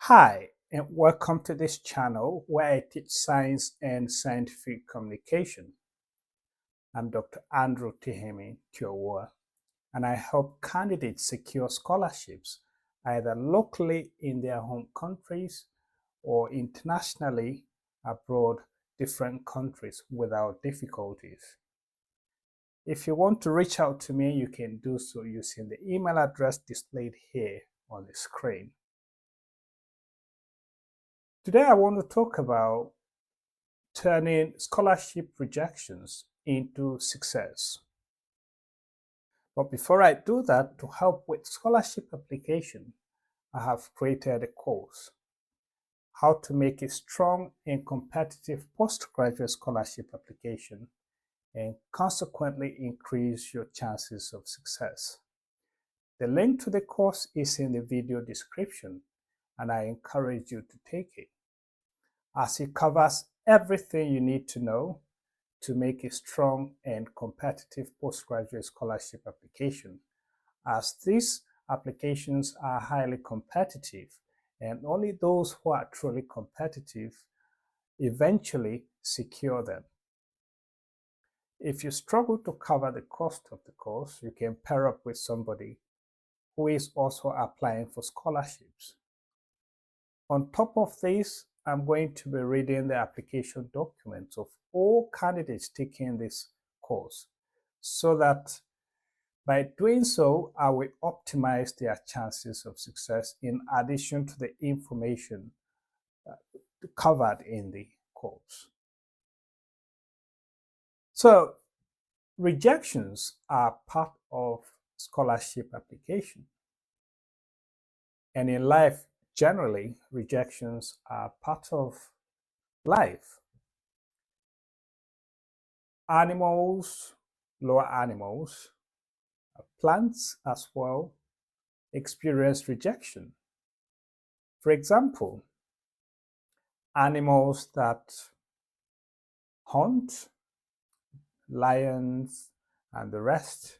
Hi, and welcome to this channel where I teach science and scientific communication. I'm Dr. Andrew Terhemen Tyowua, and I help candidates secure scholarships either locally in their home countries or internationally abroad, different countries without difficulties. If you want to reach out to me, you can do so using the email address displayed here on the screen. Today I want to talk about turning scholarship rejections into success. But before I do that, to help with scholarship application, I have created a course, How to Make a Strong and Competitive Postgraduate Scholarship Application and Consequently Increase Your Chances of Success. The link to the course is in the video description, and I encourage you to take it, as it covers everything you need to know to make a strong and competitive postgraduate scholarship application, as these applications are highly competitive and only those who are truly competitive eventually secure them. If you struggle to cover the cost of the course, you can pair up with somebody who is also applying for scholarships. On top of this, I'm going to be reading the application documents of all candidates taking this course, so that by doing so, I will optimize their chances of success in addition to the information covered in the course. So, rejections are part of scholarship application. And in life, generally, rejections are part of life. Animals, lower animals, plants as well, experience rejection. For example, animals that hunt, lions, and the rest.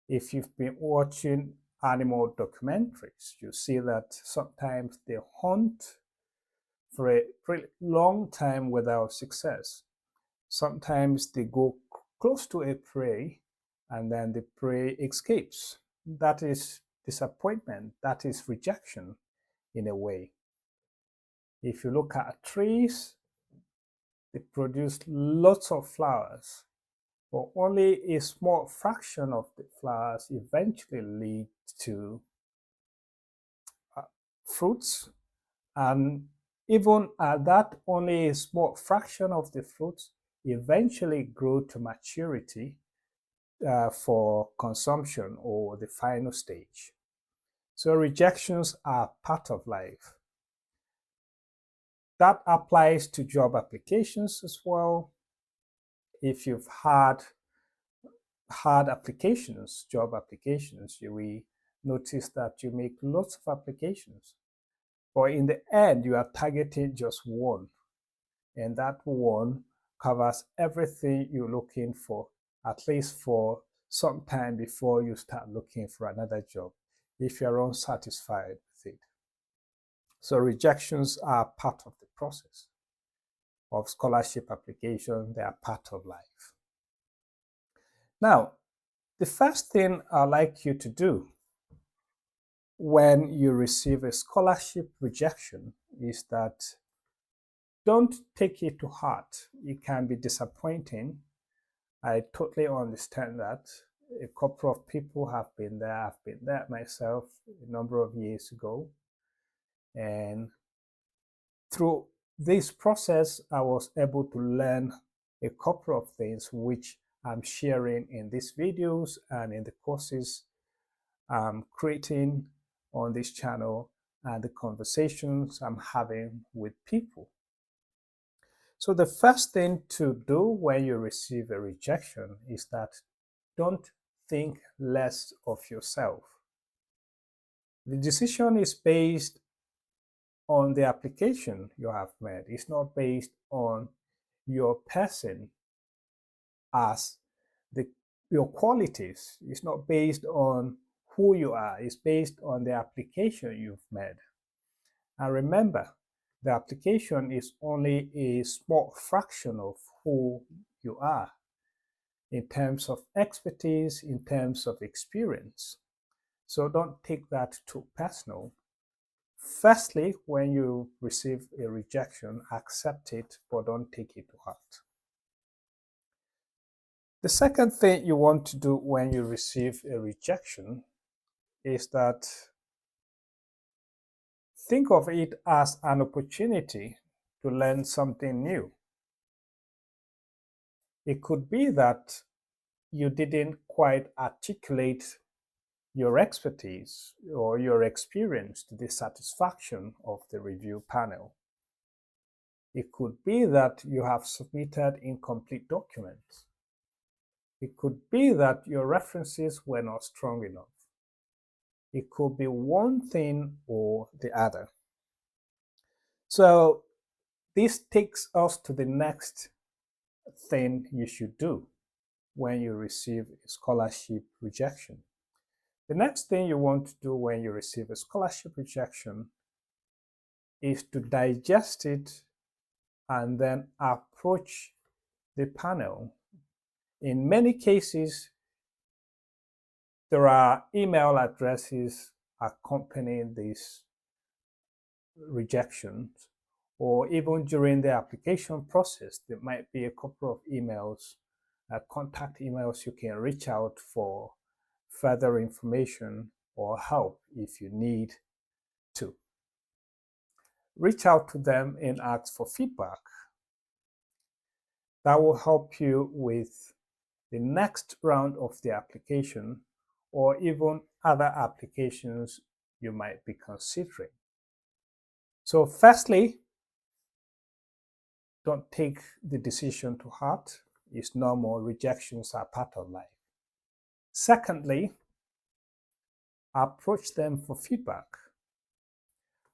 If you've been watching animal documentaries, you see that sometimes they hunt for a pretty long time without success. Sometimes they go close to a prey and then the prey escapes. That is disappointment, that is rejection in a way. If you look at trees, they produce lots of flowers, but only a small fraction of the flowers eventually lead to fruits. And even at that, only a small fraction of the fruits eventually grow to maturity for consumption or the final stage. So rejections are part of life. That applies to job applications as well. If you've had applications, job applications, you will notice that you make lots of applications. But in the end, you are targeting just one. And that one covers everything you're looking for, at least for some time before you start looking for another job, if you're unsatisfied with it. So rejections are part of the process of scholarship application. They are part of life. Now, the first thing I'd like you to do when you receive a scholarship rejection is that don't take it to heart. It can be disappointing. I totally understand that. A couple of people have been there. I've been there myself a number of years ago. And through this process, I was able to learn a couple of things which I'm sharing in these videos and in the courses I'm creating on this channel and the conversations I'm having with people. So the first thing to do when you receive a rejection is that don't think less of yourself. The decision is based on the application you have made. It's not based on your person as your qualities. It's not based on who you are. It's based on the application you've made. And remember, the application is only a small fraction of who you are in terms of expertise, in terms of experience. So don't take that too personal. Firstly, when you receive a rejection, accept it, but don't take it to heart. The second thing you want to do when you receive a rejection is that think of it as an opportunity to learn something new. It could be that you didn't quite articulate your expertise or your experience to the satisfaction of the review panel. It could be that you have submitted incomplete documents. It could be that your references were not strong enough. It could be one thing or the other. So this takes us to the next thing you should do when you receive a scholarship rejection. The next thing you want to do when you receive a scholarship rejection is to digest it and then approach the panel. In many cases, there are email addresses accompanying these rejections, or even during the application process, there might be a couple of emails, contact emails you can reach out for further information or help if you need to. Reach out to them and ask for feedback. That will help you with the next round of the application or even other applications you might be considering. So firstly, don't take the decision to heart. It's normal. Rejections are part of life. Secondly, approach them for feedback.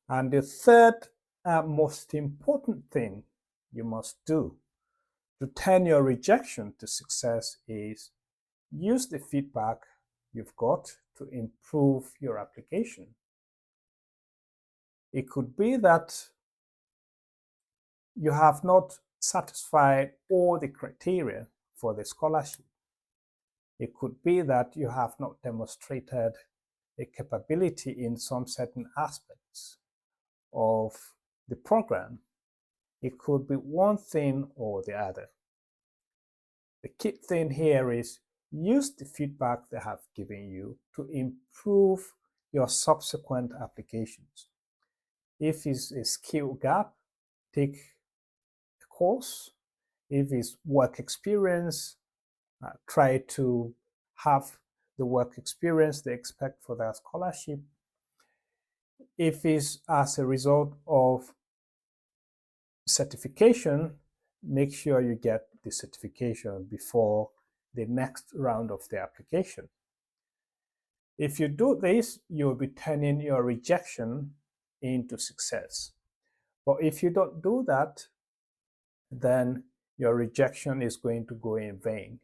And the third most important thing you must do to turn your rejection to success is use the feedback you've got to improve your application. It could be that you have not satisfied all the criteria for the scholarship. It could be that you have not demonstrated a capability in some certain aspects of the program. It could be one thing or the other. The key thing here is use the feedback they have given you to improve your subsequent applications. If it's a skill gap, take a course. If it's work experience, try to have the work experience they expect for their scholarship. If it's as a result of certification, make sure you get the certification before the next round of the application. If you do this, you'll be turning your rejection into success. But if you don't do that, then your rejection is going to go in vain.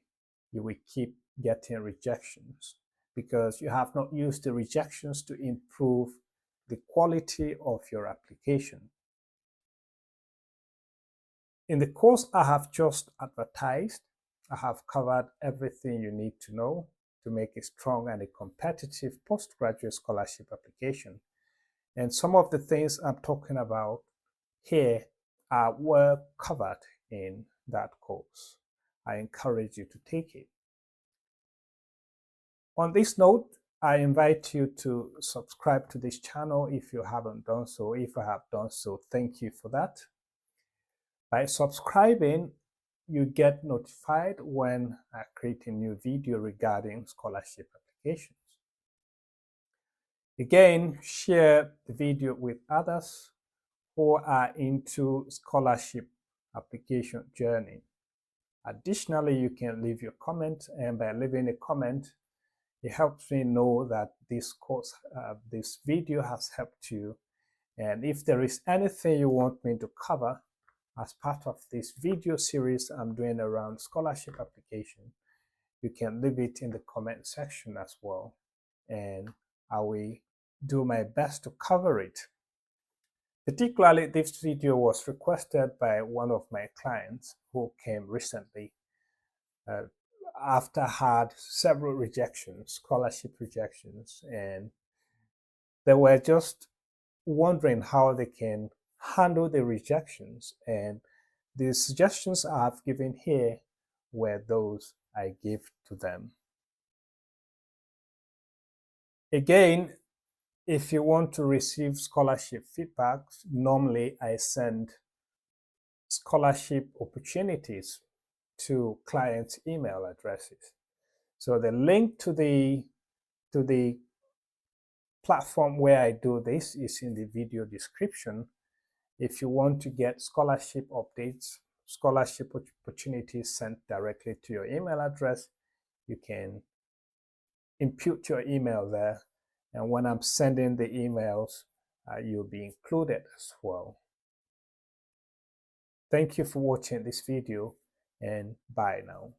You will keep getting rejections because you have not used the rejections to improve the quality of your application. In the course I have just advertised, I have covered everything you need to know to make a strong and a competitive postgraduate scholarship application. And some of the things I'm talking about here are well covered in that course. I encourage you to take it. On this note, I invite you to subscribe to this channel if you haven't done so. If I have done so, thank you for that. By subscribing, you get notified when I create a new video regarding scholarship applications. Again, share the video with others who are into scholarship application journey. Additionally, you can leave your comment, and by leaving a comment, it helps me know that this course, this video has helped you. And if there is anything you want me to cover as part of this video series I'm doing around scholarship application, you can leave it in the comment section as well, and I will do my best to cover it. Particularly, this video was requested by one of my clients who came recently uh, after had several rejections, scholarship rejections, and they were just wondering how they can handle the rejections. And the suggestions I've given here were those I gave to them. Again, if you want to receive scholarship feedback, normally I send scholarship opportunities to clients' email addresses. So the link to the platform where I do this is in the video description. If you want to get scholarship updates, scholarship opportunities sent directly to your email address, you can input your email there. And when I'm sending the emails, you'll be included as well. Thank you for watching this video, and bye now.